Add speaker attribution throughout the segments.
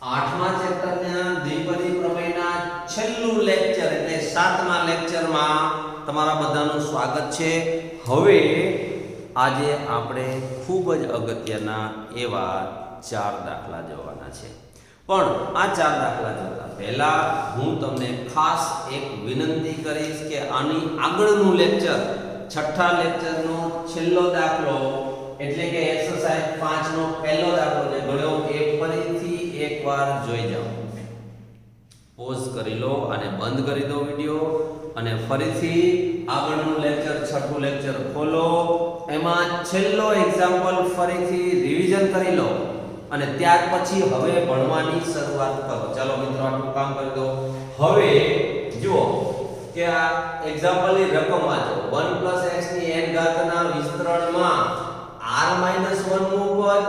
Speaker 1: આઠમા ચેપ્ટરના દ્વિપદી પ્રમેયના છેલ્લું લેક્ચર એટલે 7મા લેક્ચરમાં તમારા બધાનું સ્વાગત છે। હવે આજે આપણે ખૂબ જ અગત્યના એવા 4 દાખલા જોવાના છે। પણ આ 4 દાખલા જોતા પહેલા હું તમને ખાસ એક વિનંતી કરીશ કે આની આગળનું લેક્ચર છઠ્ઠા લેક્ચરનો છેલ્લો દાખલો એટલે કે એક્સરસાઇઝ 5 નો પહેલો દાખલો જે ગણ્યો એ ફરીથી એકવાર જોઈ જાઓ। પોઝ કરી લો અને બંધ કરી દો વિડિયો અને ફરીથી આગળનું લેક્ચર છઠ્ઠું લેક્ચર ખોલો, એમાં છેલ્લો એક્ઝામ્પલ ફરીથી રિવિઝન કરી લો અને ત્યાર પછી હવે ભણવાની શરૂઆત કરો। ચાલો મિત્રો આટલું કામ કરી દો। હવે જુઓ કે આ એક્ઝામ્પલની રકમ વાંચો। 1 x ની n ઘાતના વિસ્તરણમાં r - 1 નું પદ,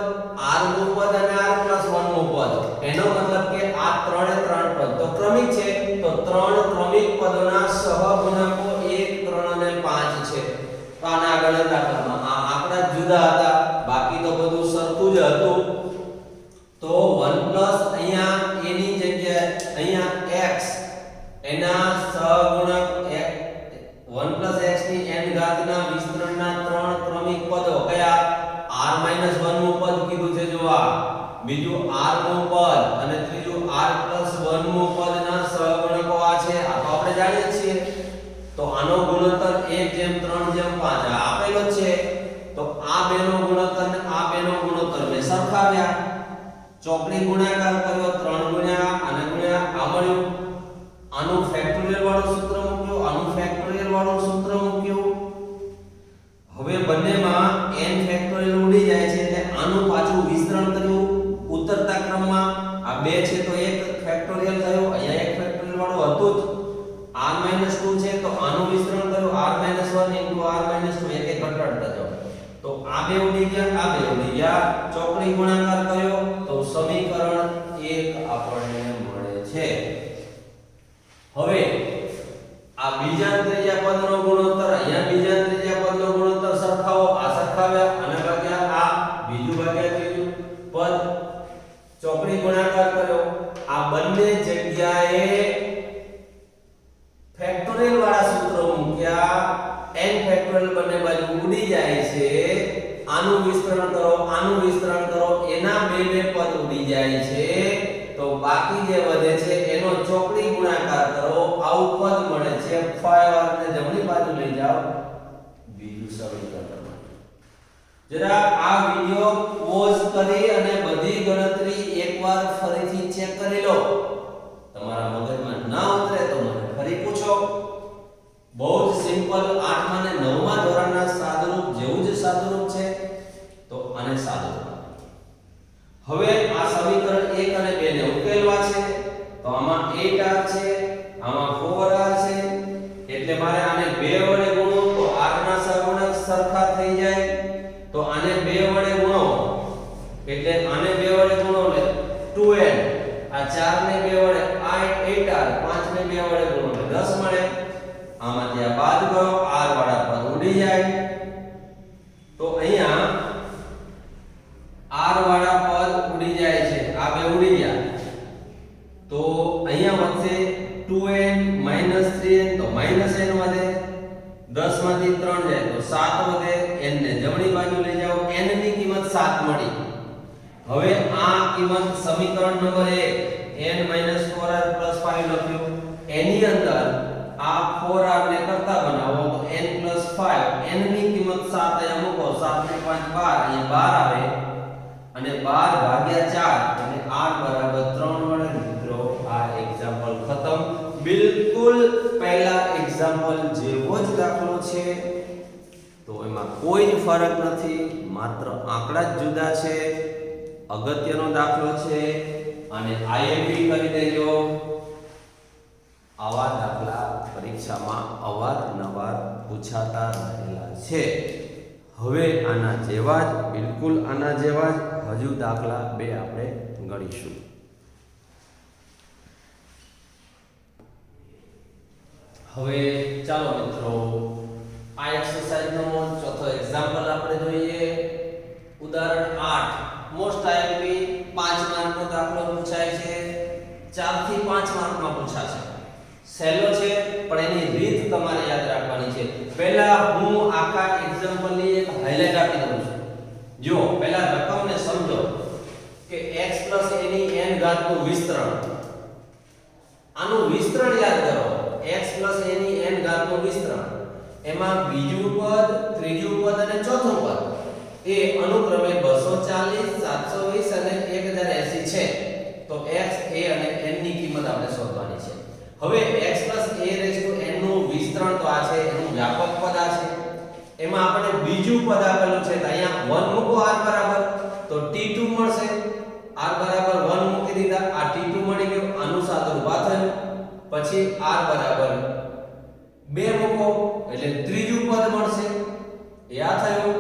Speaker 1: r નું પદ અને r + 1 નું પદ, એનો મતલબ કે આ ત્રણે ત્રણ પદ તો ક્રમિક છે, તો ત્રણ ક્રમિક પદોના સહગુણકો 1 3 અને 5 છે। તો આના આગળના દાખલામાં આ આંકડા જુદા હતા, બાકી તો બધું સરખું જ હતું। તો 1 અહીંયા a ની જગ્યાએ અહીંયા x એના સહગુણક 1 x ની n ઘાતના વિસ્તરણના ત્રણ ક્રમિક પદો કયા? r - 1 નું પદ કીધું છે જો આ, બીજું r નું પદ અને ત્રીજું r + 1 નું પદના સહગુણકો આ છે। આ તો આપણે જાણીએ છીએ। તો આનો ગુણોત્તર 1:3:5 આ આપેલો છે। તો આ બેનો ગુણોત્તર અને આ બેનો ગુણોત્તર મે સરખાવ્યા, ચોકડી ગુણાકાર કર્યો, 3 ગુણ્યા અને ગુણ્યા આ મળ્યું। આનું ફેક્ટોરિયલ વાળું સૂત્ર મૂક્યું, આનું ફેક્ટોરિયલ વાળું સૂત્ર મૂક્યું। હવે બંનેમાં n ફેક્ટોરિયલ ઉડી જાય છે એટલે આનું પાછું વિસ્તરણ કર્યું ઉતરતા ક્રમમાં। આ બે છે તો એક ફેક્ટોરિયલ થયું, અહીંયા એક ફેક્ટોરિયલ વાળું હતું જ। r - 2 છે તો આનું વિસ્તરણ કર્યું r - 1 r - 2 એક એક ઘટાડતા જાઓ। તો આ બે ઉડી ગયા, આ બે ઉડી ગયા, ચોકડી ગુણાકાર કર્યો તો સમીકરણ 1 આપણને મળે છે। હવે આ બીજા ત્રીજા પદનો ગુણોત્તર, અહીંયા બીજા ત્રીજા પદનો ગુણોત્તર સરખાવો, આ સરખાવ્યા અને ભાગ્યા આ બીજું ભાગ્યા ત્રીજું પદ, ચોકડી ગુણાકાર કર્યો। આ બંને જગ્યાએ ફેક્ટોરિયલ વાળા સૂત્રો મૂક્યા, n ફેક્ટોરિયલ બંને બાજુ ઉડી જાય છે। આનું વિસ્તરણ કરો, આનું વિસ્તરણ કરો, એના બે બે પદ ઉડી જાય છે। તો બાકી જે વધે છે એનો ચોકડી ગુણાકાર કરો, આવું પદ મળે છે। 5r ને જમણી બાજુ લઈ જાઓ, બીજું સમીકરણ। જરા આ વિડિયો પોઝ કરી અને બધી ગણતરી એકવાર ફરીથી ચેક કરી લો। તમારા મગજમાં ના ઉતરે તો મને ફરી પૂછો। બહુ જ સિમ્પલ, 8મા અને 9મા ધોરણના સાદુરૂપ જેવું જ સાદુરૂપ છે। તો આને સાદુરૂપ। હવે આ સમીકરણ 1 અને 2 ને ઉકેલવા છે। તો આમાં 8r છે, આમાં 4r છે, એટલે મારે આને 2 વડે ગુણો તો r ના સહગુણક સરખા થઈ જાય। તો આને 2 વડે ગુણો એટલે આને 2 વડે ગુણો એટલે 2n, આ 4 ને 2 વડે 8r, 5 ને 2 વડે ગુણો એટલે 10 મળે। આમાંથી આ બાદ કરો, r વાળા પદ ઉડી જાય। તો અહીંયા r વાળા પદ ઉડી જાય છે, આ બે ઉડી ગયા। તો અહીંયા વધશે 2n - 3n, તો -n વધે, 10 માંથી 3 જાય તો 7 વધે, n ને જમણી બાજુ લઈ જાઓ, n ની કિંમત 7 મળી। હવે આ કિંમત સમીકરણ નંબર 1 n - 4r + 5 લખ્યું, એની અંદર આ 4r ને કરતા બનાવો તો n + 5, n ની કિંમત 7 અહીંયા મૂકો, 7 ને 5 12, અહીંયા 12 આવે અને 12 ભાગ્યા 4 એટલે r બરાબર 3 મળે। મિત્રો આ એક્ઝામ્પલ ખતમ। બિલકુલ પહેલા એક્ઝામ્પલ જેવો જ દાખલો છે, તો એમાં કોઈ ફરક નથી, માત્ર આંકડા જ જુદા છે। અગત્યનો દાખલો છે અને IMP કરી દેજો। આવા દાખલા પરીક્ષામાં અવારનવાર પૂછાતા રહેલા છે। હવે આના જેવા જ, બિલકુલ આના જેવા જ હજુ દાખલા 2 આપણે ગણીશું। હવે ચાલો મિત્રો આ એક્સરસાઇઝનો ચોથો એક્ઝામ્પલ આપણે જોઈએ। ઉદાહરણ 8 મોસ્ટ IMP 5 માર્કનો દાખલો પૂછાય છે। સહેલો છે પણ એની રીત તમારે યાદ રાખવાની છે. પહેલા હું આખા એક્ઝામ્પલ ની એક હાઇલાઇટ આપી દઉં છું. જો પહેલા રકમને સમજો કે x a ની n ઘાત નું વિસ્તરણ, આનું વિસ્તરણ યાદ કરો. x a ની n ઘાત નું વિસ્તરણ, એમાં બીજું પદ, ત્રીજું પદ અને ચોથું પદ એ અનુક્રમે 240, 720 અને 1080 છે. તો x a અને n ની કિંમત આપણે શોધવાની છે. હવે x a નું વિસ્તરણ તો આ છે, એનું વ્યાપક પદ આ છે. એમાં આપણે બીજું પદ આપેલું છે તો અહીંયા 1 મૂકો r બરાબર તો t2 મળશે. r બરાબર 1 મૂકી દીધા, આ t2 મળી ગયો, આનું સાદુરૂપ આ થયું. પછી r બરાબર 2 મૂકો એટલે ત્રીજું પદ મળશે, એ આ થયું.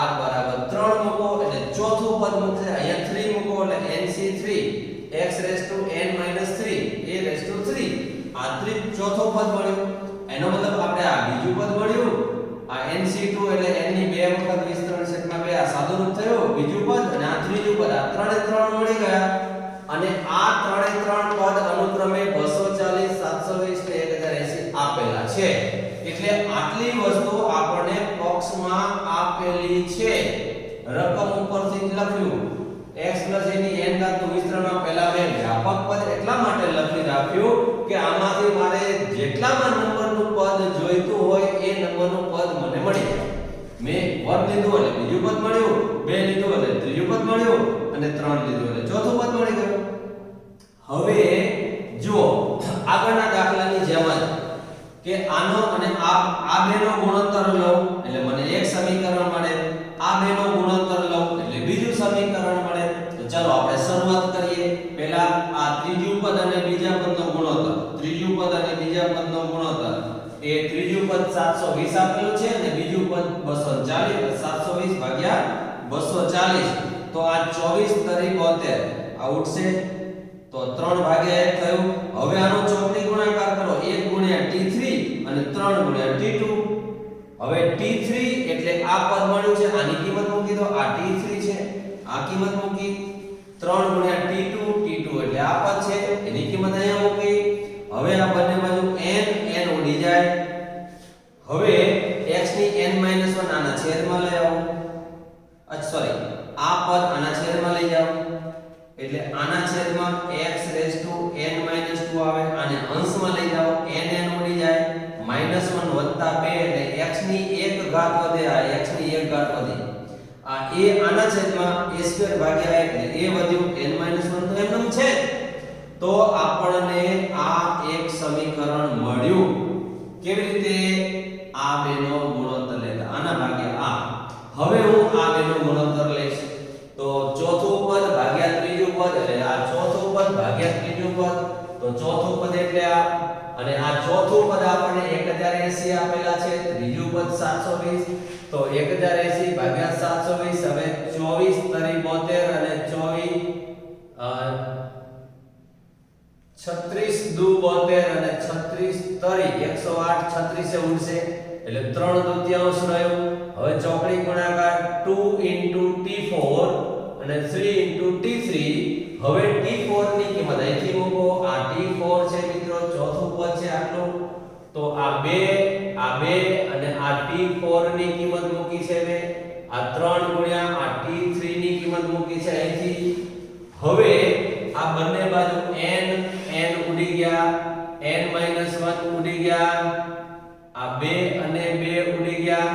Speaker 1: r બરાબર 3 મૂકો એટલે ચોથું પદ મળશે, અહીંયા 3 મૂકો એટલે nc3 x n 3 આ ચોથો પદ મળ્યો. એનો મતલબ આપણે આ બીજું પદ મળ્યું, આ nc2 એટલે n ની 2 વખત વિસ્તરણ સેટમાં 2 આ સાદુરૂપ થયું બીજું પદ, અને આ ત્રીજું પદ, આ ત્રણે ત્રણ મળી ગયા. અને આ ત્રણે ત્રણ પદ અનુક્રમે 240, 720 ને 1080 આપેલા છે. એટલે આટલી વસ્તુ આપણને બોક્સમાં આપેલી છે. રકમ ઉપરથી લખ્યું x a ની n ઘાત નું વિસ્તરણમાં પહેલા મેં વ્યાપક પદ એટલા માટે લખી રાખ્યું કે આમાંથી મારે જેટલામાં નંબરનું પદ જોઈતું હોય એ નંબરનું પદ મને મળી જાય. મેં 1 લીધું એટલે બીજું પદ મળ્યું, 2 લીધું એટલે ત્રીજું પદ મળ્યું, અને 3 લીધું એટલે ચોથું પદ મળી ગયું. હવે જુઓ આગળના દાખલાની જેમ જ કે આનો અને આ બેનો ગુણોત્તર લઉં એટલે મને એક સમીકરણ મળે, આ બેનો ગુણોત્તર લઉં એટલે બીજું સમીકરણ મળે. તો ચાલો આપણે શરૂઆત કરીએ. પહેલા આ ત્રીજું પદ અને બીજા પદનો ગુણોત્તર, ત્રીજું પદ અને બીજા પદનો ગુણોત્તર, એ ત્રીજું પદ 720 આપેલું છે અને બીજું પદ 240, 720 ભાગ્યા 240 તો આ 24 તરી 72 આ ઉઠશે તો 3 ભાગ્યા 1 થયું. હવે આનો ચોકડી ગુણાકાર કરો, 1 ગુણ્યા t3 અને 3 ગુણ્યા t2. હવે t3 એટલે આ પદ મળ્યું છે, આની કિંમત મૂકી દો, આ t3 છે, આ કિંમત મૂકી. 3 ગુણ્યા t2 એટલે આ પદ છે, એની કિંમત અહીંયા મૂકી. હવે આ બંને બાજુ n ઉડી જાય. હવે x ની n - 1 આના છેદમાં લઈ આવો. સોરી, આ પદ આના છેદમાં લઈ જાઓ એટલે આના છેદમાં x n - 2 આવે, આને અંશમાં લઈ જાઓ, n ઉડી જાય. -1 + 2 એટલે x ની 1 ઘાત વધે, આ x ની 1 ઘાત વધે. આ a આના છેદમાં a² ભાગ્યા 1 એટલે a વધ્યું, n - 1 તો એમનું છે. તો આપણને આ એક સમીકરણ મળ્યું. કેવી રીતે? આ બેનો ગુણોત્તર લેતા આના ભાગ્યા આ. હવે હું આ બેનો ગુણોત્તર લઈશ તો ચોથું પદ ભાગ્યા ત્રીજું પદ એટલે આ ચોથું પદ ભાગ્યા ત્રીજું પદ, તો ચોથું પદ એટલે આ, અને આ ચોથું પદ આપણને 1080 આપેલા છે, ત્રીજું પદ 720 તો 1080 ભાગ્યા 720. હવે 24 તરી 72 અને 36 દુ 72 અને 36 તરી 108, 36 એ ઉડશે એટલે 3 દુત્યાંશ રહ્યો. હવે ચોકડી ગુણાકાર 2 * t4 અને 3 * t3. હવે t4 ની કિંમત અહીંથી મૂકો, આ t4 છે મિત્રો, ચોથું પદ છે આટલું. તો આ 2 અને આ t4 ની કિંમત મૂકી છે મેં, આ 3 ગુણ્યા આ t3 ની કિંમત મૂકી છે અહીંથી. હવે આ બંને બાજુ n ઉડી ગયા, n - 1 ઉડી ગયા, આ 2 અને 2 ઉડી ગયા,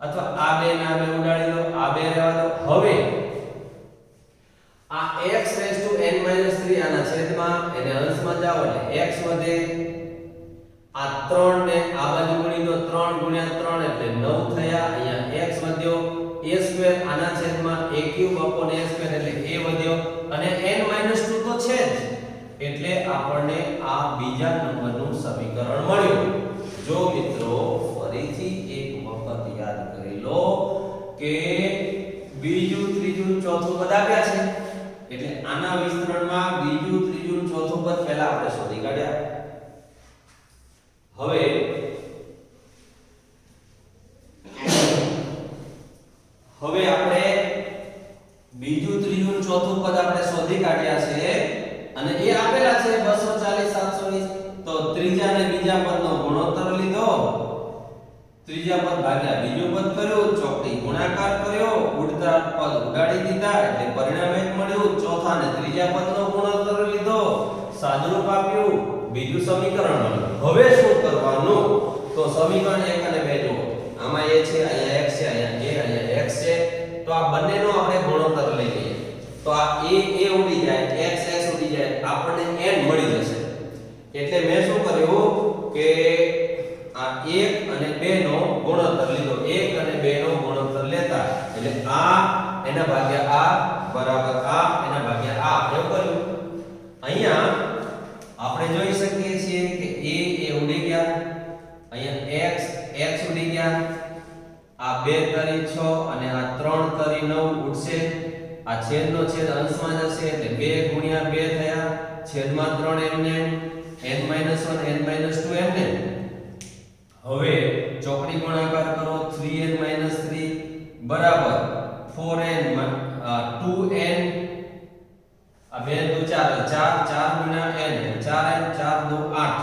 Speaker 1: અથવા આ 2 ને આ 2 ઉડાડી દો, આ 2 રહેવા દો. હવે આ x n - 3 આના છેદમાં એને અંશમાં જાઓ એટલે x વધે. આ 3 ને આ બાજુ ગુણી દો, 3 ગુણ્યા 3 એટલે 9 થયા, અહીંયા x વધ્યો. a² આના છેદમાં a³ upon a² એટલે a વધ્યો, અને n - 2 તો છે જ, એટલે આપણને આ બીજા નંબરનું સમીકરણ મળ્યું. જો મિત્રો ફરીથી એક વખત યાદ કરી લો કે બીજું, ત્રીજું, ચોથું પદ આપ્યા છે એટલે આના વિસ્તરણમાં બીજું, ત્રીજું, ચોથું પદ પહેલા આપણે શોધી કાઢ્યા. હવે આપણે બીજું, ત્રીજું, ચોથું પદ આપણે શોધી કાઢ્યા છે અને એ આપેલા છે 240, 720. તો ત્રીજા પદ ભાગ્યા બીજું પદ કર્યું, ચોકડી ગુણાકાર કર્યો, ઉડતા પદ ઉડાડી દીધા એટલે પરિણામ એક મળ્યું. ચોથા ને ત્રીજા પદનો ગુણોત્તર લીધો, સાદુરૂપ આપ્યું, બીજું સમીકરણ મળ્યું. હવે શું કરવાનું? તો સમીકરણ 1 અને 2 જુઓ. આમાં a છે, અહીંયા x છે, અહીંયા a, અહીંયા x છે. તો આ બંનેનો આપણે ગુણોત્તર લઈ લઈએ. તો આ a ઉડી જાય, x ઉડી જાય, આપણને n મળી જશે. એટલે મેં શું કર્યું કે આ 1 અને 2 નો ગુણોત્તર લીધો. 1 અને 2 નો ગુણોત્તર લેતા એટલે આ એના ભાગ્યા આ બરાબર આ એના ભાગ્યા આ એવું કર્યું. અહીંયા આપણે જોઈ શકીએ છીએ કે a ઉડી ગયા, અહીંયા x ઉડી ગયા, આ 2 તરી 6 અને આ 3 તરી 9 ઉડશે. આ છેદનો છેદ અંશમાં જશે એટલે 2 ગુણ્યા 2 થયા, છેદમાં 3 એમને n-1 n-2 એમને. હવે ચોકડી ગુણાકાર કરો, 3n-3 બરાબર 4n 2n આ 2 દુ 4 4 ગુણ્યા n 4n 4 દુ 8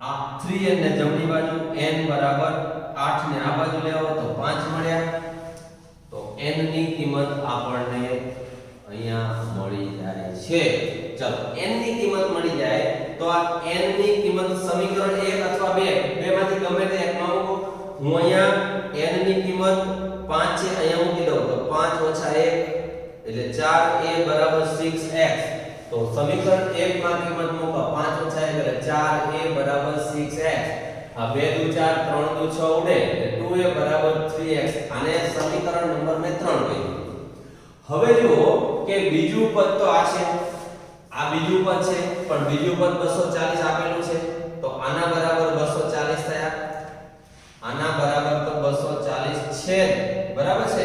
Speaker 1: આ 3n ને જમણી બાજુ n બરાબર 8 ને આ બાજુ લેવો તો 5 મળ્યા. તો n ની કિંમત આપણને અહીંયા મળી જાય છે. ચલો n ની કિંમત મળી જાય તો આ n ની કિંમત સમીકરણ 1 અથવા 2 માંથી ગમે તે એકમાં મૂકો. હું અહીંયા n ની કિંમત 5 છે, અહીંયા મૂકી દઉં તો 5 ઓછા 1 એટલે 4a બરાબર 6x. તો સમીકરણ 1 માં કિંમત મૂકો, 5 ઓછા 1 એટલે 4a બરાબર 6x. આ 2 દુ 4 3 દુ 6 ઉડે એટલે 2a બરાબર 3x. આને સમીકરણ નંબર મેં 3 કહ્યું. હવે જુઓ કે બીજું પદ તો આ છે, આ બીજું પદ છે, પણ બીજું પદ 240 આપેલું છે. તો આના બરાબર 240 થયા, આના બરાબર તો 240 છે, બરાબર છે.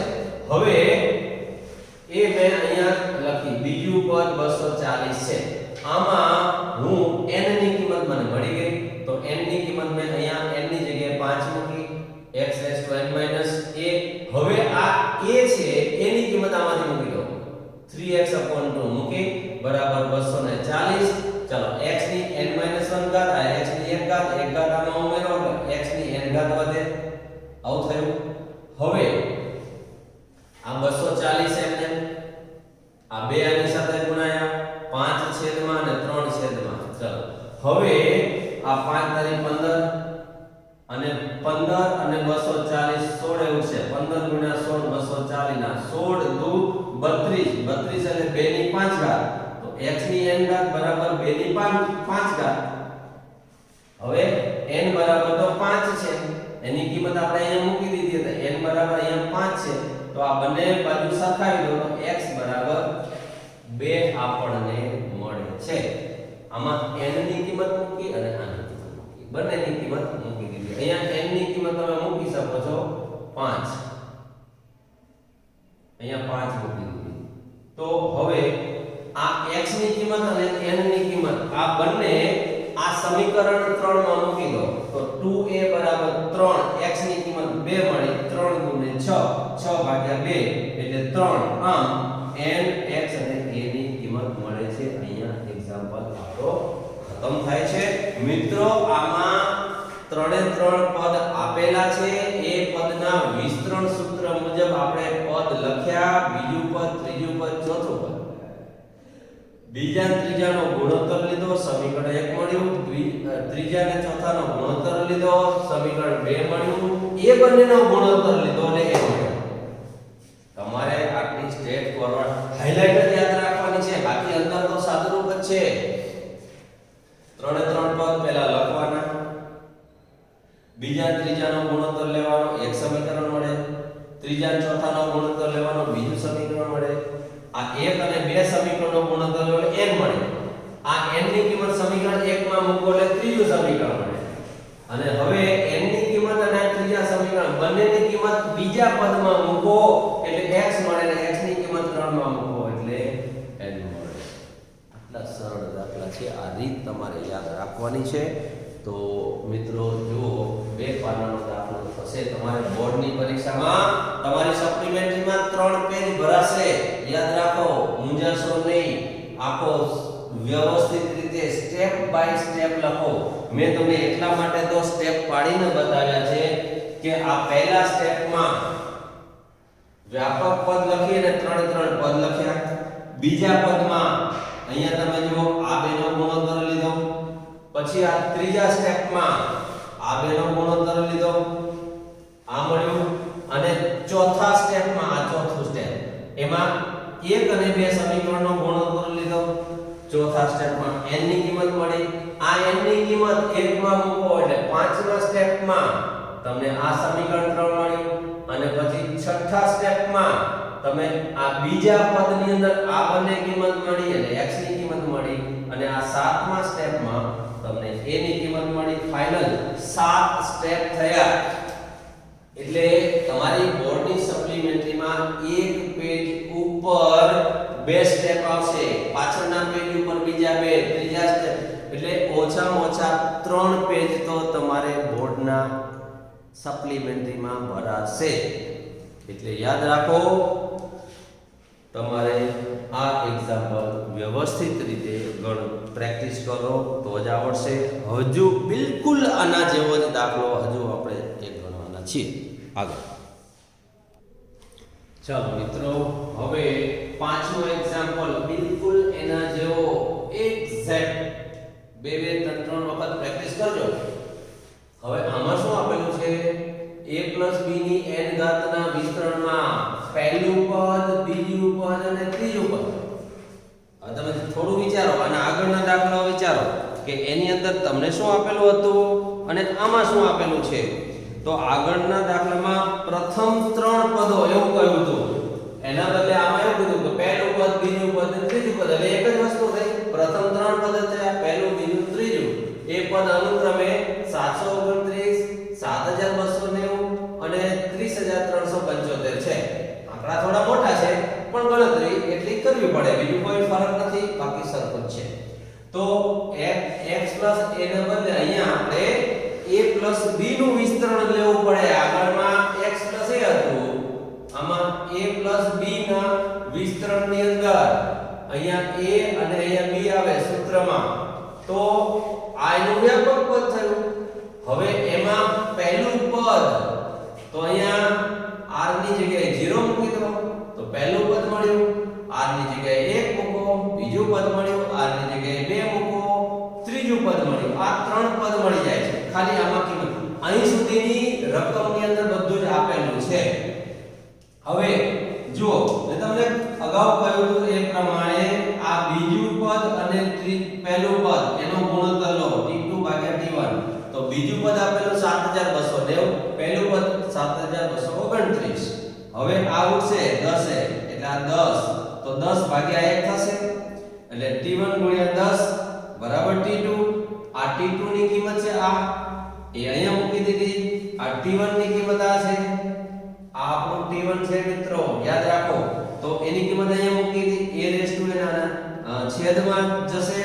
Speaker 1: હવે એ મેં અહીંયા લખી, બીજું પદ 240 છે. આમાં હું n ની કિંમત મને મળી ગઈ. તો n ની કિંમત મેં અહીંયા n ની જગ્યાએ 5 મૂકી, x n-a. હવે આ a છે, a ની કિંમત આમાંથી મૂકી દો, 3x/2 મૂકી બરાબર 240. ચલો x ની n-1 ઘાત આ x ની 1 ઘાત આમાં ઉમેરો એટલે x ની n ઘાત વધે. આવું થયું. હવે આ 240 એમને આ બે આની સાથે ગુણાયા, 5 છેદમાં અને 3 છેદમાં. ચલો હવે આ 5 તારી 15 અને 15 અને 240 16 એવું છે. 15 ગુણ્યા 16 240 ના 16 દુ 32 32 એટલે 2 ની 5 ઘાત. તો x ની n ઘાત બરાબર 2 ની 5 ઘાત. હવે n બરાબર તો 5 છે, એની કિંમત આપણે અહીંયા મૂકી દીધી હતી. n બરાબર અહીંયા 5 છે. તો આ બંને બાજુ સરખાવી દો તો x બરાબર 2 આપણને મળે છે. આમાં n ની કિંમત મૂકી અને આની કિંમત મૂકી, બંનેની કિંમત મૂકી દીધી. અહીંયા n ની કિંમત તમે મૂકી શકો છો 5, અહીંયા 5 મૂકી દીધી. તો હવે આ x ની કિંમત અને n ની કિંમત આ બંને આ સમીકરણ 3 માં મૂકી દો તો 2a બરાબર 3, x ની કિંમત 2 મળી, 3 ગુણે 6 6/2 એટલે 3. આમ n x અને a ની કિંમત મળે છે. અહીંયા એક્ઝામ્પલ આપણો ખતમ થાય છે. મિત્રો આમાં 3 એ 3 પદ આપેલા છે. એ પદના વિસ્તરણ સૂત્ર મુજબ આપણે પદ લખ્યા, બીજું પદ, ત્રીજું પદ, ચોથું પદ. બીજા ત્રીજાનો ગુણોત્તર લીધો, સમીકરણ 1 મળ્યું. ત્રીજા અને ચોથાનો ગુણોત્તર લીધો, સમીકરણ 2 મળ્યું. એ બંનેનો ગુણોત્તર લીધો એટલે 1 મળ્યો. તમારે આટલી સ્ટેપ ફોરવર્ડ હાઇલાઇટર યાદ રાખવાની છે, બાકી અંદર તો સાદુરૂપ જ છે. 3 એ 3 પદ પહેલા લખવાના, બીજા ત્રીજાનો ગુણોત્તર લેવાનો, એક સમીકરણ મળે. ત્રીજા અને ચોથાનો ગુણોત્તર લેવાનો, બીજું સમીકરણ મળે. આ 1 અને 2 સમીકરણનો ગુણોત્તર લો એટલે n મળે. આ n ની કિંમત સમીકરણ 1 માં મૂકો એટલે ત્રીજું સમીકરણ મળે. અને હવે n ની કિંમત અને ત્રીજા સમીકરણ બંનેની કિંમત બીજા પદમાં મૂકો એટલે x મળે અને x ની કિંમત 3 માં મૂકો એટલે n મળે. આટલા સરળ દાખલા છે. આ રીત તમારે યાદ રાખવાની છે. તો મિત્રો જુઓ, 2 પાનાનો દાખલો થશે. તમારે બોર્ડની પરીક્ષામાં તમારી સપ્લિમેન્ટરીમાં 3 પેજ ભરાશે. યાદ રાખો, મૂંઝાશો નહીં. આખો વ્યવસ્થિત રીતે સ્ટેપ બાય સ્ટેપ લખો. મેં તમને એટલા માટે તો સ્ટેપ પાડીને બતાવ્યા છે કે આ પહેલા સ્ટેપમાં વ્યાપક પદ લખી અને 3 3 પદ લખ્યા. બીજા પદમાં અહીંયા તમે જુઓ આ બેનો ગુણોત્તર લીધો. પછી આ ત્રીજા સ્ટેપમાં આ બેનો ગુણોત્તર લીધો, આ મળ્યું. અને ચોથા સ્ટેપમાં આ ચોથું સ્ટેપ એમાં 1 અને 2 સમીકરણનો ગુણોત્તર લીધો. ચોથા સ્ટેપમાં n ની કિંમત મળી. આ n ની કિંમત 1 માં મૂકો એટલે પાંચમા સ્ટેપમાં તમને આ સમીકરણ 3 મળ્યું. અને પછી છઠ્ઠા સ્ટેપમાં તમે આ બીજા પદની અંદર આ બંને કિંમત મળી અને x ની કિંમત મળી. અને આ સાતમા સ્ટેપમાં તમને a ની કિંમત મળી. ફાઇનલ 7 સ્ટેપ થયા. એટલે તમારી બોર્ડની સપ્લિમેન્ટરીમાં એક પેજ ઉપર 2 સ્ટેપ આવશે, પાછળના પેજ ઉપર બીજા 2, ત્રીજા સ્ટેપ, એટલે ઓછામાં ઓછા 3 પેજ તો તમારે બોર્ડના સપ્લિમેન્ટરીમાં ભરાશે. એટલે યાદ રાખો, તમારે આ એક્ઝામ્પલ વ્યવસ્થિત રીતે પ્રેક્ટિસ કરો તો જ આવડશે. હજુ બિલકુલ આના જેવો જ દાખલો હજુ આપણે એક ગણવાના છીએ. આગળ ચાલો મિત્રો, હવે પાંચમો એક્ઝામ્પલ બિલકુલ એના જેવો એક્ઝેક્ટ 2 3 વખત પ્રેક્ટિસ કરજો. હવે આમાં શું આપેલું છે? a b ની n ઘાતના વિસ્તરણમાં પહેલું પદ, બીજું પદ અને ત્રીજું પદ. હવે તમે થોડું વિચારો, અને આગળના દાખલાઓ વિચારો કે એની અંદર તમને શું આપેલું હતું અને આમાં શું આપેલું છે. તો આગળના દાખલામાં પ્રથમ 3 પદો એવું કહ્યું હતું, એના બદલે આમાં એવું કીધું કે પહેલું પદ, બીજું પદ અને ત્રીજું પદ. એટલે એક જ વસ્તુ થઈ. પ્રથમ 3 પદ થયા, પહેલું, બીજું, ત્રીજું. એ પદ અનુક્રમે 729, 7290 અને 30375 છે. આંકડા થોડા મોટા છે પણ ગણતરી એટલી કરવી પડે, બીજું કોઈ ફરક નથી, બાકી સરખું જ છે. તો x a ને બદલે અહીંયા આપણે a b નું વિસ્તરણ લેવું પડે. આગળમાં x a હતું, આમાં a b ના વિસ્તરણની અંદર અહીંયા a અને અહીંયા b આવે સૂત્રમાં, તો આ એનું વ્યાપક પદ થયું. હવે એમાં પહેલું પદ, તો અહીંયા r ની જગ્યાએ 0 મૂકી દો તો પહેલું પદ મળ્યું. r ની જગ્યાએ 1 મૂકો, બીજું પદ મળ્યું. r ની જગ્યાએ 2 મૂકો, ત્રીજું પદ મળ્યું. આ 3 પદ મળી જાય છે. ખાલી આમાં કિંમત અહીં સુધીની રકમની અંદર બધું જ આપેલું છે. હવે જો મેં તમને અગાઉ કહ્યું હતું એ પ્રમાણે આ બીજું પદ અને પહેલું પદ એનો ગુણોત્તર લો t2 ભાગ્યા t1. તો બીજું પદ આપેલું 7290, પહેલું પદ 7229. હવે આ ઉઠશે 10 એટલે આ 10, તો 10 ભાગ્યા 1 થશે એટલે t1 ગુણ્યા 10 બરાબર t2. આ t2 ની કિંમત છે આ, એ અહીંયા મૂકી દીધી. આ t1 ની કિંમત આ છે, આ આપણું t1 છે મિત્રો, યાદ રાખો. તો એની કિંમત અહીંયા મૂકી દીધી. a રેસ ટુ n આના છેદમાં જશે,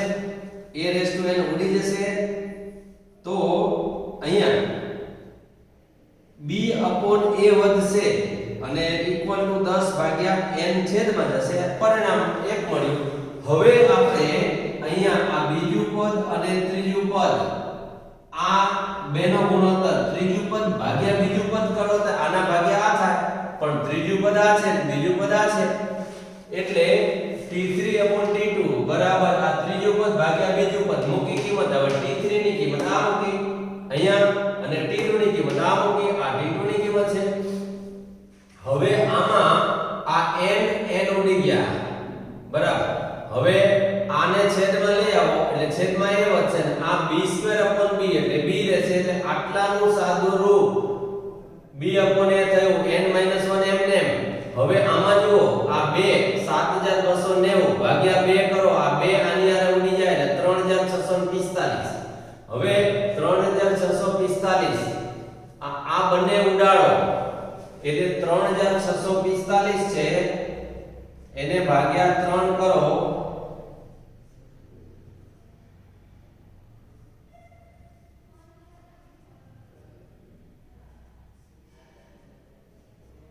Speaker 1: a રેસ ટુ n ઉડી જશે. તો અહીંયા b/a વધશે અને ઇક્વલ ટુ 10 ભાગ્યા n છેદમાં જશે. પરિણામ 1 મળ્યું. હવે આપણે અહીંયા આ બીજું પદ અને ત્રીજું પદ, આ બેનો ગુણોત્તર, ત્રીજું પદ ભાગ્યા બીજું પદ કરો તો આના ભાગ્યા આ થાય, પણ ત્રીજું પદ આ છે, બીજું પદ આ છે, એટલે t3/t2 બરાબર આ ત્રીજું પદ ભાગ્યા બીજું પદ મૂકી કિંમત. હવે t3 ની કિંમત આ મૂકી અહીંયા અને t2 ની કિંમત આ મૂકી. આ t2 ની કિંમત છે. હવે આમાં આ n ઉડી ગયા બરાબર. હવે આને છેદમાં લઈ આવો એટલે છેદમાં a વધશે ને આ b2/b એટલે b રહેશે. એટલે આટલાનું સાદું રૂપ b/a થયું, n-1 એમને. હવે આમાં જુઓ આ 2 7290 ભાગ્યા 2 કરો, આ 2 આની આરે ઉડી જાય એટલે 3645. હવે 3645 આ બંને ઉડાડો એટલે 3645 છે, એને ભાગ્યા 3 કરો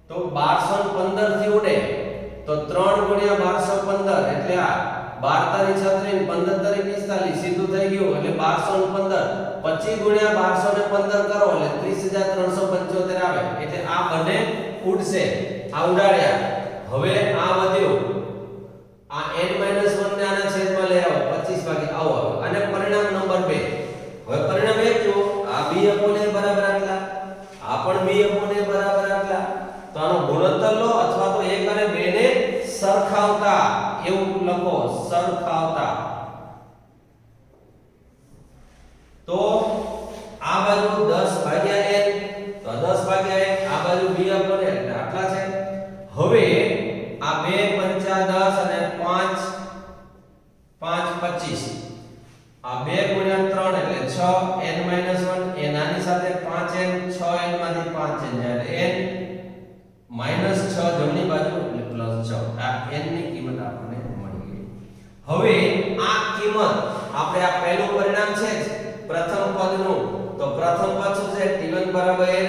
Speaker 1: તો 1215 થી ઉડે તો 3 ગુણ્યા 1215 એટલે આ 12 તારી 36 15 તારી 45 સીધું થઈ ગયું એટલે 1215 25 ગુણ્યા 1215 કરો એટલે 30375 આવે એટલે આ બંને ઉડશે આ ઉડાડ્યા હવે આ વધ્યો આ n 1 ને આના છેદમાં લઈ આવો 25 ભાગે આવો આવે અને પરિણામ નંબર 2 હવે પરિણામ 1 જો આ b/a બરાબર આટલા આ પણ b/a બરાબર આટલા તો આનો ગુણોત્તર લો અથવા તો 1 અને 2 ને સરખાવતા એવું લખો સરખાવતા તો આ બાજુ 10 ભાગ્યા n તો 10 ભાગ્યા n આ બાજુ b/a એટલે આટલા છે હવે આ 2 5 10 અને 5 5 25 આ 2 ગુણ્યા 3 એટલે 6 n 1 એ નાની સાથે 5n 6n માંથી 5n એટલે n -6 જમણી બાજુ એટલે +6 આ n ની કિંમત આપણને મળી ગઈ હવે આ કિંમત આપણે આ પહેલું પરિણામ છે પ્રથમ પદનું તો પ્રથમ પદ શું છે t1 બરાબર a/n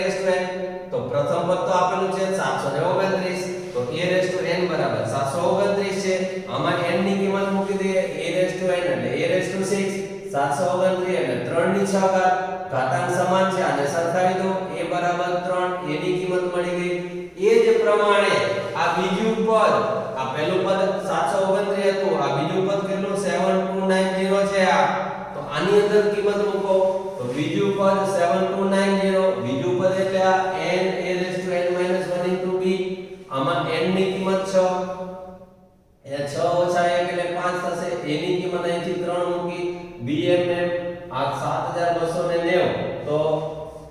Speaker 1: તો પ્રથમ પદ તો આપેલું છે 729 તો a/n બરાબર 729 છે આમાં n ની કિંમત મૂકી દઈએ a/n એટલે a/6 729 એટલે 3 ની 6 ઘાત ઘાતાંક સમાન છે આને સરખાવી દો a બરાબર 3 a ની કિંમત મળી ગઈ એ જ પ્રમાણે આ બીજું પદ આ પહેલું પદ 729 હતું આ બીજું પદ કેટલું 7290 છે આ તો આની અંદર કિંમત મૂકો તો બીજું પદ 7290 બીજું પદ એટલે આ n a/n - 1 b આમાં n ની કિંમત 6 એ 6 ઓછા 1 એટલે 5 થશે a ની કિંમત અહીંથી 3 મૂકી bmm આ 7290 તો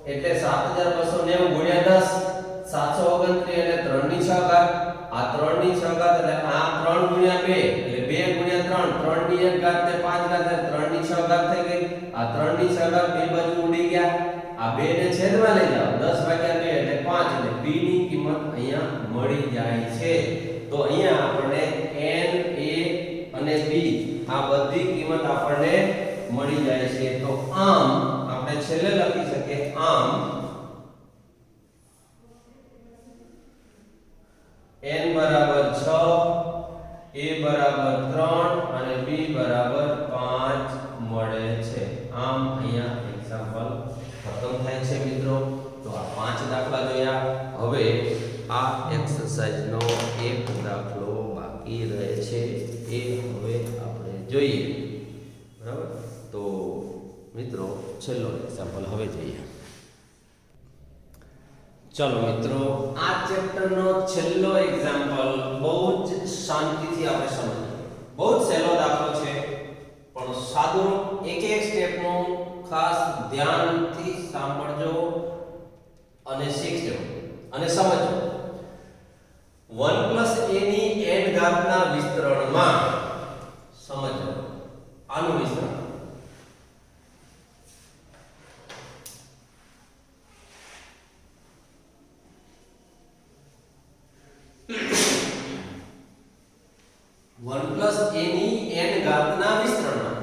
Speaker 1: એટલે 7290 ગુણ્યા 10 729 એટલે 3 ની 6 ઘાત આ 3 ની 6 ઘાત એટલે આ 3 ગુણ્યા 2 એટલે 2 ગુણ્યા 3 3 ની 1 ઘાત ને 5 ઘાત એટલે 3 ની 6 ઘાત થઈ ગઈ આ 3 ની 6 ઘાત બે બાજુ ઉડી ગયા આ 2 ને છેદમાં લઈ જાઓ 10 ભાગ્યા 2 એટલે 5 એટલે b ની કિંમત અહીંયા મળી જાય છે તો અહીંયા આપણને n a અને b આ બધી કિંમત આપણને મળી જાય છે તો આમ આપણે છેલ્લે લખી શકીએ આમ n બરાબર 6 a બરાબર 3 અને b બરાબર 5 મળે છે આમ અહીંયા એક્ઝામ્પલ ખતમ થાય છે મિત્રો તો આ 5 દાખલા જોયા હવે આ એક્સરસાઇઝનો એક દાખલો બાકી રહે છે એ હવે આપણે જોઈએ બરાબર તો મિત્રો છેલ્લો એક્ઝામ્પલ હવે જોઈએ ચલો મિત્રો આ ચેપ્ટરનો છેલ્લો એક્ઝામ્પલ બહુ જ શાંતિથી આપણે સમજીએ બહુ જ સહેલો દાખલો છે પણ સાદું એક એક સ્ટેપનું ખાસ ધ્યાનથી સાંભળજો અને શીખજો અને સમજજો 1 a ની n ઘાતના વિસ્તરણમાં સમજો આનું વિસ્તરણ 1 a ની n ઘાતના વિસ્તરણમાં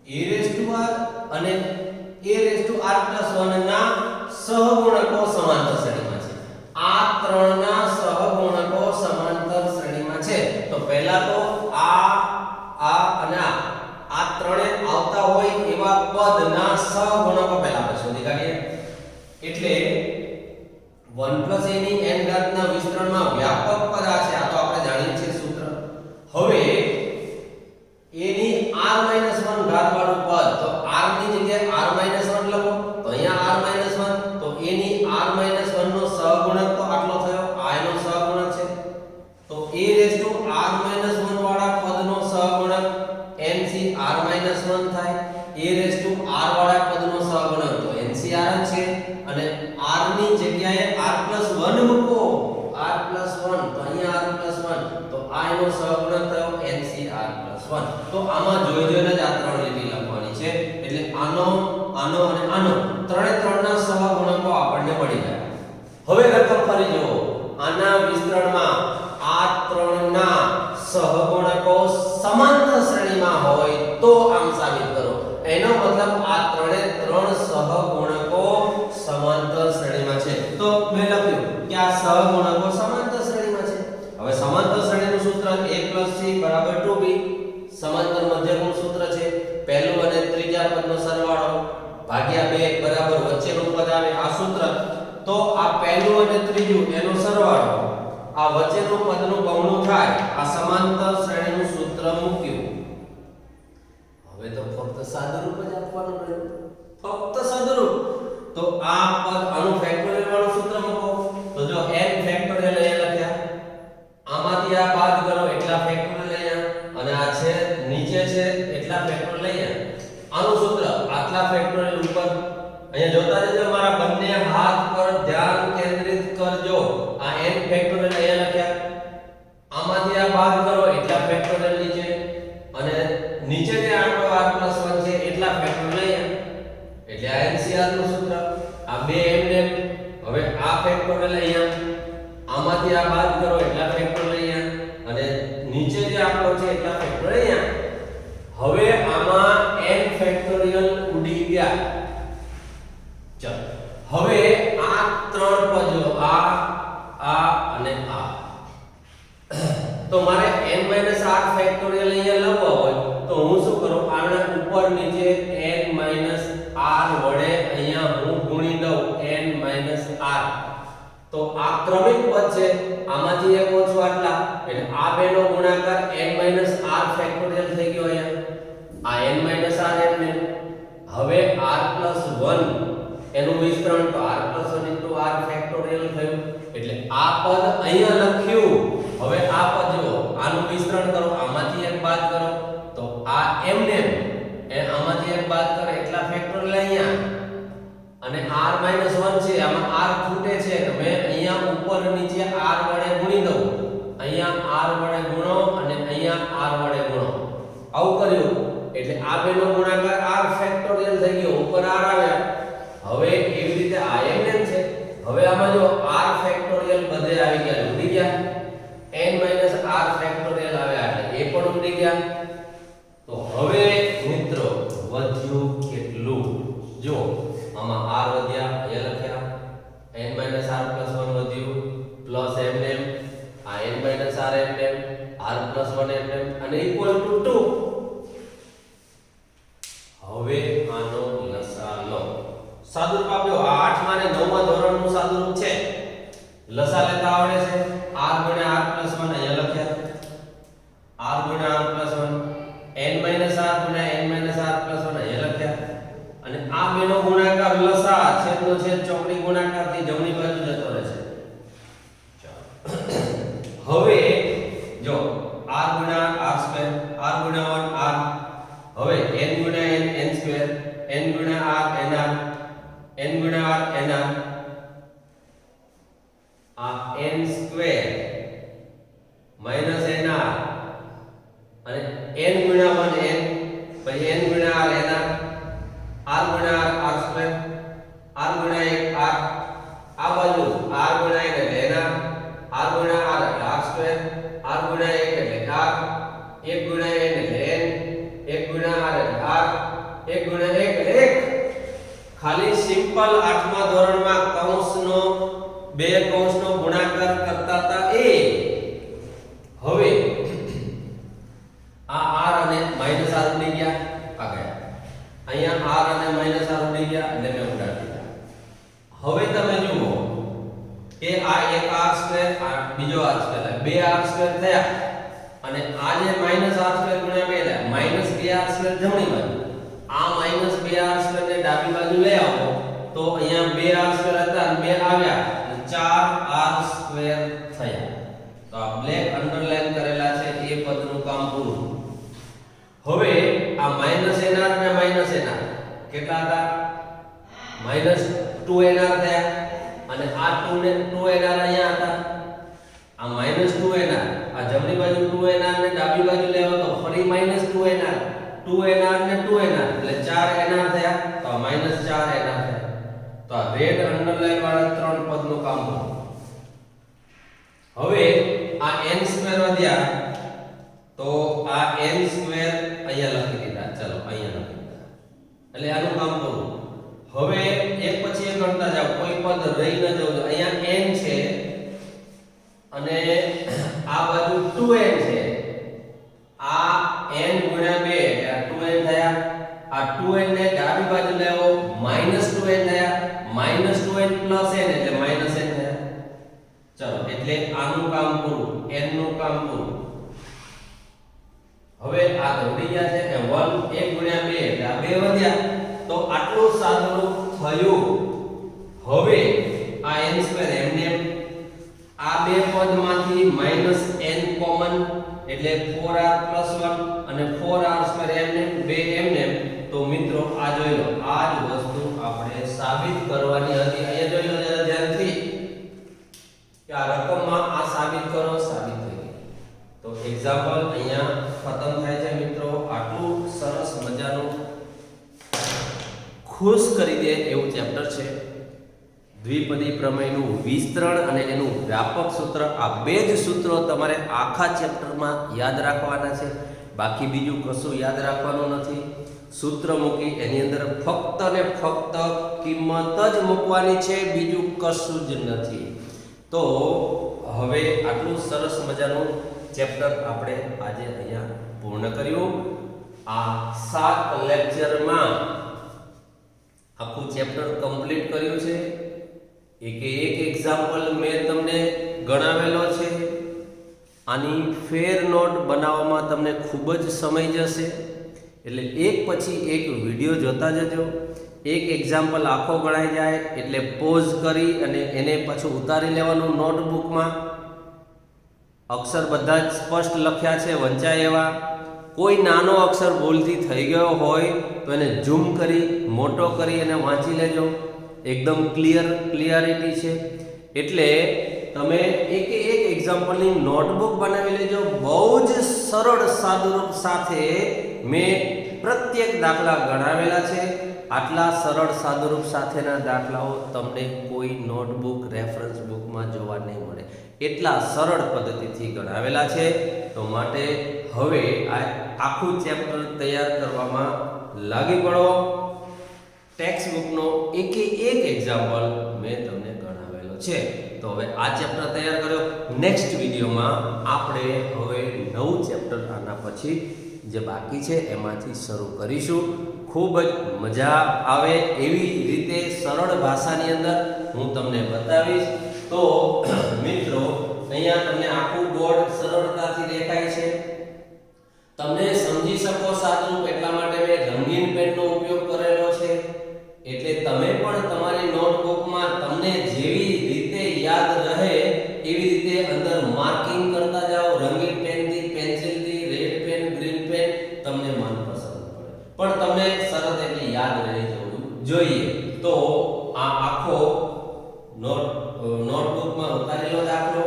Speaker 1: a r અને ar+1 ના સહગુણકો સમાંતર શ્રેણીમાં છે આ ત્રણના સહગુણકો સમાંતર શ્રેણીમાં છે તો પહેલા તો આ અને આ ત્રણે આવતા હોય એવા પદના સહગુણકો પહેલા આપણે શોધી કાઢીએ એટલે 1 a ની n ઘાતના વિસ્તરણમાં વ્યાપક પદ આ છે આ તો આપણે જાણીએ છીએ સૂત્ર હવે a ની r-1 ઘાત વાળું પદ તો r ની જગ્યાએ r-1 લખો તો અહીંયા r-1 તો a ની r-1 નો સહગુણક તો આટલો થયો આ એનો સહગુણક છે તો a r-1 વાળા પદનો સહગુણક ncr-1 થાય a વાળા પદનો સહગુણક તો ncr છે અને r ની જગ્યાએ r+1 મૂકો r+1 તો અહીંયા r+1 તો આ એનો સહગુણક થયો ncr+1 તો આમાં જોઈને જ આ ત્રણ લીટી લખવાની છે એટલે આનો અને આનો ત્રણના સહગુણકો આપણને મળી જાય હવે રકમ ફરી જુઓ આના વિસ્તરણમાં આ ત્રણના સહગુણકો સમાંતર શ્રેણીમાં હોય તો આમ સાબિત કરો એનો મતલબ આ ત્રણ સહગુણકો સમાંતર શ્રેણીમાં છે તો મેં લખ્યું કે આ સહગુણકો સમાંતર શ્રેણીમાં છે હવે સમાંતર શ્રેણીનું સૂત્ર a + c = 2b સમાંતર મધ્યકનું સૂત્ર છે વચ્ચેનું પદ આવે આ સૂત્ર, તો આ પહેલું અને ત્રીજું એનો સરવાળો આ વચ્ચેનું પદનું બમણું થાય, આ સમાંતર શ્રેણીનું સૂત્ર મૂક્યું. હવે તો ફક્ત સાદુરૂપ જ આપવાનું રહ્યું, ફક્ત સાદુરૂપ. તો આ પદ આનું ફેક્ટોરિયલ વાળું સૂત્ર મૂકો. તો જો n ફેક્ટોરિયલ અહીંયા લખ્યા, આમાંથી આ બાદ કરો એટલા ફેક્ટોરિયલ અહીંયા, અને આ છે નીચે છે એટલા ફેક્ટોરિયલ અહીંયા. આનું સૂત્ર આટલા ફેક્ટોરિયલ ઉપર. અહીંયા જોતા જજો, મારા બંને હાથ પર ધ્યાન કેન્દ્રિત કરજો. આ n ફેક્ટોરિયલ અહીંયા લખ્યા, આમાંથી આ બાદ કરો એટલા ફેક્ટોરિયલ નીચે, અને નીચે જે આંકડો r+1 છે એટલા ફેક્ટોરિયલ અહીંયા. એટલે આ NCR નું સૂત્ર. આ બે એમ હવે આ ફેક્ટોરિયલ અહીંયા, આમાંથી આ બાદ કરો એટલા ફેક્ટોરિયલ અહીંયા, અને નીચે જે આંકડો છે એટલા ફેક્ટોરિયલ અહીંયા. હવે આમાં n ફેક્ટોરિયલ ઉડી ગયા. ચાલો હવે આ ત્રણ પદો આ અને આ, તો મારે n-r ફેક્ટોરિયલ અહીંયા લખવા હોય તો હું શું કરું, આના ઉપર નીચે n-r વડે અહીંયા હું ગુણી દઉં n-r. તો આ ક્રમિક પદ છે, આમાંથી એક ઓછો આટલા, એટલે આ બેનો ગુણાકાર n-r ફેક્ટોરિયલ થઈ ગયો અહીંયા. આ n-r એમને હવે r+1 એનું વિસ્તરણ, તો r+1 * r ફેક્ટોરિયલ થયું. એટલે આ પદ અહીંયા લખ્યું. હવે આ પદ જો આનું વિસ્તરણ કરો, આમાંથી એક બાદ કરો, તો આ એમને આમાંથી એક બાદ કરો એટલા ફેક્ટોરિયલ અહીંયા, અને r-1 છે, આમાં r ખૂટે છે તો મેં અહીંયા ઉપર નીચે r વડે ગુણી દઉં. અહીંયા r વડે ગુણો અને અહીંયા r વડે ગુણો, આવું કર્યું. એટલે આ બેનો ગુણાકાર r ફેક્ટોરિયલ થઈ ગયો, ઉપર r આવ્યા. હવે એવી રીતે આ એમ છે. હવે આમાં જો r ફેક્ટોરિયલ બધે આવી ગયા, ઉડી ગયા. n-r ફેક્ટોરિયલ આવ્યા એટલે એ પણ ઉડી ગયા. તો હવે મિત્રો વધ્યું કેટલું? જો આમાં r વધ્યા, અહીંયા લખ્યા n-r+1 વધ્યું, પ્લસ m આ n-r r+1 અને ઇક્વલ ટુ 2. હવે આનો લસા લો. સાદુરૂપ આપ્યો. આ 8મા અને 9મા ધોરણનું સાદુરૂપ છે. લસા લેતા આવડે છે. r * r+1 અહીંયા લખ્યા, r * r+1, n-r * n-r+1 અહીંયા લખ્યા, અને આ બેનો ગુણાકાર લસા છેદનો છેદ ચોકડી ગુણાકારથી જમણી બાજુ જતો રહેશે. હવે જો r * r2, r * 1 r, હવે n * n n2, n * r nr, n * r nr, આ n2 minus nr, અને n * 1 n, પછી n * r nr, r * r r2, r * 1 r, આ બાજુ r * n એટલે nr, r * r એટલે r2, r * 1 એટલે r, 1 * n એટલે n, 1 * r એટલે r, 1 * 1 એટલે 1. ખાલી સિમ્પલ 8મા ધોરણમાં કૌંસનો બે કૌંસનો ગુણાકાર કરતા હતા એ. હવે આ r અને -r ઉડી ગયા, આ ગયા. અહીંયા r અને -r ઉડી ગયા એટલે મેં ઉડાડી દીધા. હવે તમે જુઓ કે આ એક r2, આ બીજો r2, બે r2 થયા, અને આ જે -r2 * 2 -2r2 જમણી બાજુ, આ -2r2 ને ડાબી બાજુ લઈ આવો તો અહીંયા 2r2 હતા અને 2 આવ્યા, 4r2 થયા. તો આ બ્લેક અંડરલાઈન કરેલા છે એ પદનું કામ પૂરું. હવે આ -nr ને -nr કેટલા હતા? -2nr થયા, અને આ 2nr અહીંયા હતા. આ -2nr, આ જમણી બાજુ 2nr ને ડાબી બાજુ લેવો તો ફરી -2nr, 2nr ને 2nr એટલે 4nr થયા. તો આ -4nr થયા. તો આ રેડ અંડરલાઈન વાળા ત્રણ પદનું કામ પૂરું. હવે આ n2 વધ્યા, તો આ n2 અહીંયા લખી દીધા. ચલો અહીંયા લખી દીધા, એટલે આનું કામ પૂરું. હવે એક પછી એક ગણતા જાવ, કોઈ પદ રહી ન જવું. અહીંયા n છે અને આ બાજુ 2n છે. આ n * 2 એટલે 2n થયા. આ 2n ને ડાબી બાજુ લેવો -2n થયા. પ્લસ n એટલે માઈનસ n થયા. ચલો એટલે આનું કામ પૂરું, n નું કામ પૂરું. હવે આ તો ઉડી ગયા છે કે 1 1 * 2 એટલે આ 2 વધ્યા. તો આટલું સાદુરૂપ થયું. હવે આ n² એમને આ બે પદમાંથી -n કોમન એટલે 4r + 1 અને 4r² એમને 2 એમને. તો મિત્રો આ જોઈ લો, આ જ વસ્તુ આપણે સાબિત કરવાની હતી. અહીંયા જોઈ લો જરા ધ્યાનથી કે આ રકમમાં આ સાબિત કરો, સાબિત થઈ ગઈ. તો એક્ઝામ્પલ અહીંયા ખતમ થાય છે મિત્રો. આટલું સરસ મજાનું ખુશ કરી દે એવું ચેપ્ટર છે. દ્વિપદી પ્રમેયનું વિસ્તરણ અને એનું વ્યાપક સૂત્ર, આ બે જ સૂત્રો તમારે આખા ચેપ્ટરમાં યાદ રાખવાના છે. બાકી બીજું કશું યાદ રાખવાનું નથી. સૂત્ર મૂકી એની અંદર ફક્ત ને ફક્ત કિંમત જ મૂકવાની છે, બીજું કશું જ નથી. તો હવે આટલું સરસ મજાનું ચેપ્ટર આપણે આજે અહીંયા પૂર્ણ કર્યું. આ 7 લેક્ચરમાં આખું ચેપ્ટર કમ્પ્લીટ કર્યું છે. એક એક્ઝામ્પલ મેં તમને ગણાવેલો છે. આની ફેર નોટ બનાવવામાં તમને ખૂબ જ સમય જશે, એટલે એક પછી એક વિડીયો જોતા જજો. એક એક્ઝામ્પલ આખો ગણાઈ જાય એટલે પોઝ કરી અને એને પાછું ઉતારી લેવાનું નોટબુકમાં. અક્ષર બધા જ સ્પષ્ટ લખ્યા છે, વંચાય એવા. કોઈ નાનો અક્ષર ભૂલથી થઈ ગયો હોય તો એને ઝૂમ કરી મોટો કરી અને વાંચી લેજો. એકદમ ક્લિયરિટી છે. એટલે તમે એક એક્ઝામ્પલની નોટબુક બનાવી લેજો. બહુ જ સરળ સાદુરૂપ સાથે મેં પ્રત્યેક દાખલા ગણાવેલા છે. આટલા સરળ સાદુરૂપ સાથેના દાખલાઓ તમને કોઈ નોટબુક રેફરન્સ બુકમાં જોવા નહીં મળે. એટલા સરળ પદ્ધતિથી ગણાવેલા છે. તો માટે હવે આ આખું ચેપ્ટર તૈયાર કરવામાં લાગી પડો. ટેક્સ્ટ બુકનો એક એક્ઝામ્પલ મેં તમને ગણાવેલો છે. તો હવે આ ચેપ્ટર તૈયાર કર્યો. નેક્સ્ટ વિડીયોમાં આપણે હવે નવું ચેપ્ટર આના પછી જે બાકી છે એમાંથી શરૂ કરીશું. ખૂબ જ મજા આવે એવી રીતે સરળ ભાષાની અંદર હું તમને બતાવીશ. તો મિત્રો અહીંયા તમને આખું બોર્ડ સરળતાથી દેખાય છે. તમને સમજી શકો સાદુરૂપ એટલા માટે મેં રંગીન પેનનો ઉપયોગ કરેલો છે. એટલે તમે પણ તમારી નોટબુકમાં તમને જેવી રીતે યાદ રહે એવી રીતે અંદર માર્કિંગ કરતા જાઓ. રંગીન પેનથી, પેન્સિલથી, રેડ પેન, ગ્રીન પેન તમને મનપસંદ પડે, પણ તમને સરસ એટલે યાદ રહી જવું જોઈએ. તો આ આખો નોટબુકમાં ઉતારેલો દાખલો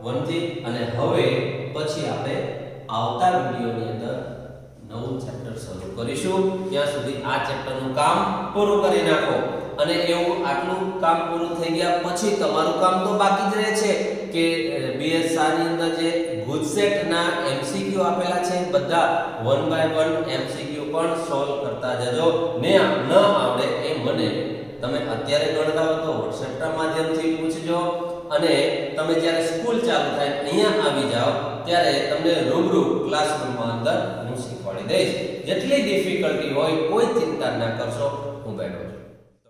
Speaker 1: 1 થી. અને હવે પછી આપણે આવતા વિડીયોની અંદર નવું ચેપ્ટર શરૂ કરીશું. ત્યાં સુધી આ ચેપ્ટરનું કામ પૂરું કરી નાખો. અને એવું આટલું કામ પૂરું થઈ ગયા પછી તમારું કામ તો બાકી જ રહે છે કે BSR ની અંદર જે ગુજસેટના MCQ આપેલા છે બધા 1 by 1 MCQ પણ સોલ્વ કરતા જજો. ને ન આવડે એ મને તમે અત્યારે ગણતા હો તો WhatsApp માધ્યમથી પૂછજો. અને તમે જ્યારે સ્કૂલ ચાલુ થાય અહીંયા આવી જાઓ ત્યારે તમને રૂબરૂ ક્લાસરૂમમાં અંદર હું શીખવાડી દઈશ. જેટલી ડિફિકલ્ટી હોય કોઈ ચિંતા ના કરશો, હું બેઠો છું.